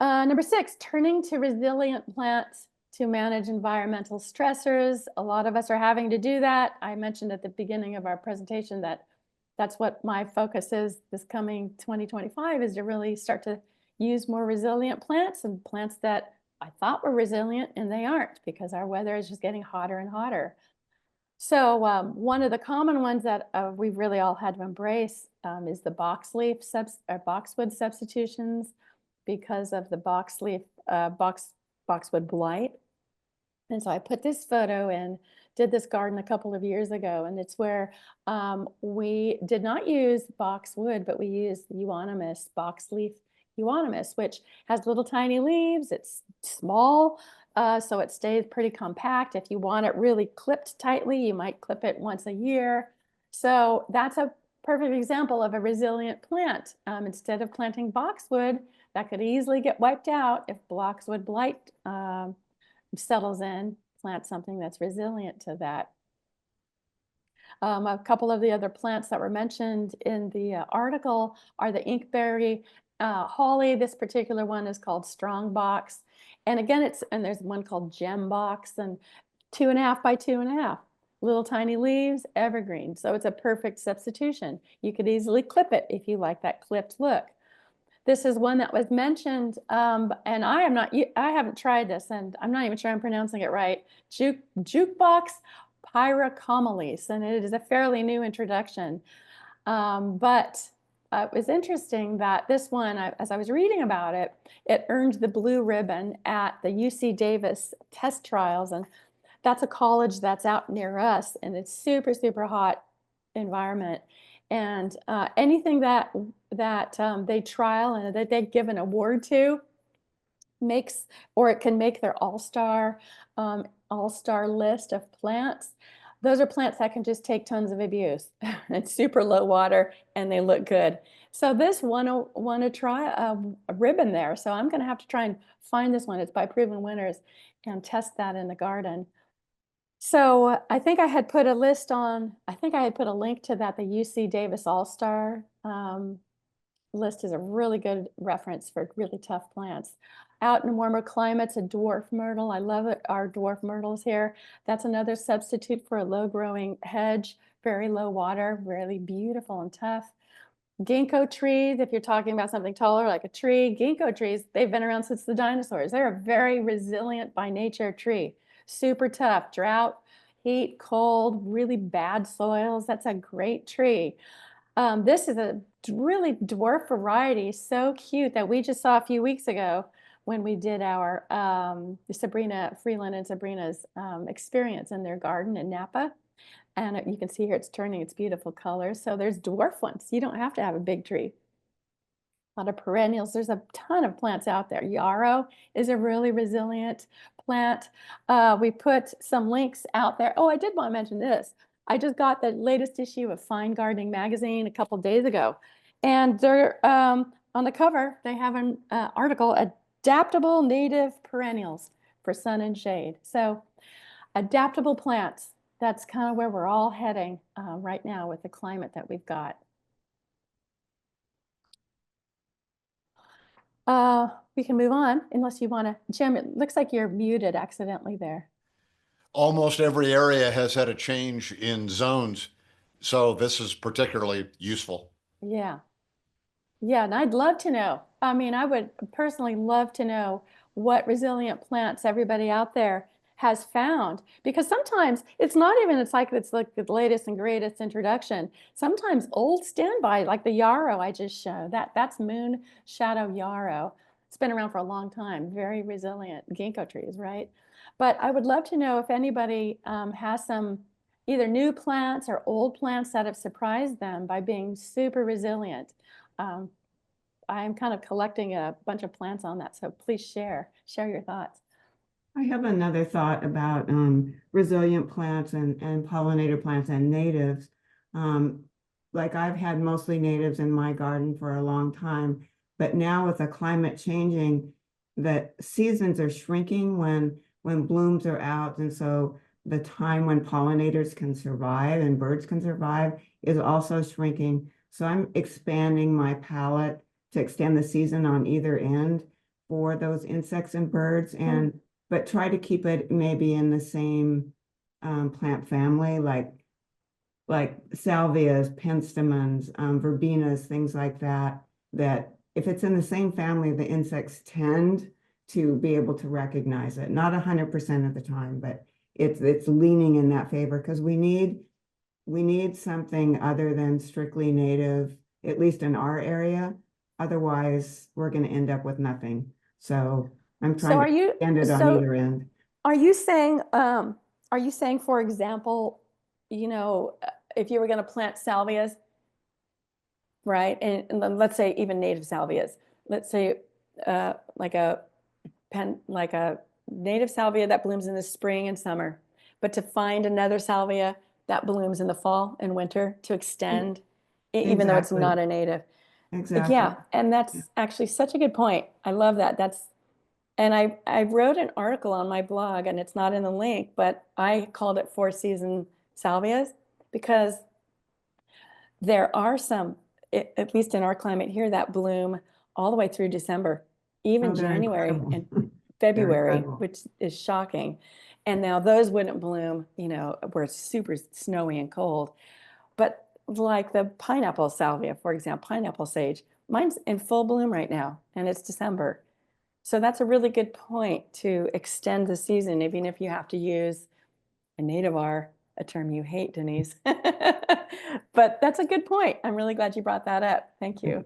Number 6, turning to resilient plants to manage environmental stressors. A lot of us are having to do that. I mentioned at the beginning of our presentation that that's what my focus is this coming 2025, is to really start to use more resilient plants, and plants that I thought were resilient and they aren't, because our weather is just getting hotter and hotter. So one of the common ones that we've really all had to embrace is the boxwood substitutions, because of the boxwood blight. And so I put this photo in, did this garden a couple of years ago, and it's where we did not use boxwood, but we used euonymus, boxleaf euonymus, which has little tiny leaves. It's small, so it stays pretty compact. If you want it really clipped tightly, you might clip it once a year. So that's a perfect example of a resilient plant. Instead of planting boxwood, that could easily get wiped out if boxwood blight settles in. Plant something that's resilient to that. A couple of the other plants that were mentioned in the article are the inkberry holly. This particular one is called strong box. And again, there's one called gem box, and 2.5 by 2.5. Little tiny leaves, evergreen. So it's a perfect substitution. You could easily clip it if you like that clipped look. This is one that was mentioned, and I haven't tried this, and I'm not even sure I'm pronouncing it right. Jukebox pyrocomeles, and it is a fairly new introduction. But it was interesting that this one, as I was reading about it, it earned the blue ribbon at the UC Davis test trials, and that's a college that's out near us, and it's super, super hot environment. And anything that they trial and that they give an award to makes, or it can make their all-star list of plants. Those are plants that can just take tons of abuse. It's super low water and they look good. So this won a ribbon there. So I'm going to have to try and find this one. It's by Proven Winners, and test that in the garden. So I think I had put a link to that. The UC Davis All-Star list is a really good reference for really tough plants. Out in warmer climates, a dwarf myrtle. I love it, our dwarf myrtles here. That's another substitute for a low-growing hedge, very low water, really beautiful and tough. Ginkgo trees, if you're talking about something taller like a tree, ginkgo trees, they've been around since the dinosaurs. They're a very resilient by nature tree. Super tough, drought, heat, cold, really bad soils. That's a great tree. This is a really dwarf variety, so cute, that we just saw a few weeks ago when we did our Sabrina Freeland and Sabrina's experience in their garden in Napa. And you can see here it's turning its beautiful colors. So there's dwarf ones. You don't have to have a big tree. A lot of perennials. There's a ton of plants out there. Yarrow is a really resilient plant. We put some links out there. Oh, I did want to mention this. I just got the latest issue of Fine Gardening magazine a couple days ago. And they're on the cover, they have an article, Adaptable Native Perennials for Sun and Shade. So adaptable plants. That's kind of where we're all heading right now with the climate that we've got. We can move on unless you want to. Jim, it looks like you're muted accidentally there. Almost every area has had a change in zones, so this is particularly useful. Yeah. Yeah, and I'd love to know. I mean, I would personally love to know what resilient plants everybody out there has found, because sometimes it's not even, it's like the latest and greatest introduction. Sometimes old standby, like the yarrow I just showed, that's moon shadow yarrow. It's been around for a long time, very resilient ginkgo trees, right? But I would love to know if anybody has some either new plants or old plants that have surprised them by being super resilient. I'm kind of collecting a bunch of plants on that, so please share your thoughts. I have another thought about resilient plants and pollinator plants and natives. Like I've had mostly natives in my garden for a long time, but now with the climate changing, the seasons are shrinking when blooms are out, and so the time when pollinators can survive and birds can survive is also shrinking. So I'm expanding my palette to extend the season on either end for those insects and birds, and but try to keep it maybe in the same plant family, like salvias, penstemons, verbenas, things like that, that if it's in the same family, the insects tend to be able to recognize it. Not 100% of the time, but it's leaning in that favor, because we need something other than strictly native, at least in our area. Otherwise, we're going to end up with nothing. So I'm So trying are to you, end it on so either end. are you saying, for example, you know, if you were going to plant salvias, right? And then let's say even native salvias, let's say like a native salvia that blooms in the spring and summer, but to find another salvia that blooms in the fall and winter to extend, even though it's Exactly. not a native. Exactly. Yeah, and that's actually such a good point. I love that. And I wrote an article on my blog, and it's not in the link, but I called it 4-season salvias because there are some, at least in our climate here, that bloom all the way through December, even Oh, they're January incredible. and February, incredible. which is shocking. And now those wouldn't bloom, you know, where it's super snowy and cold. But like the pineapple salvia, for example, pineapple sage, mine's in full bloom right now, and it's December. So that's a really good point to extend the season, even if you have to use a native-are, a term you hate, Denise. But that's a good point. I'm really glad you brought that up. Thank you.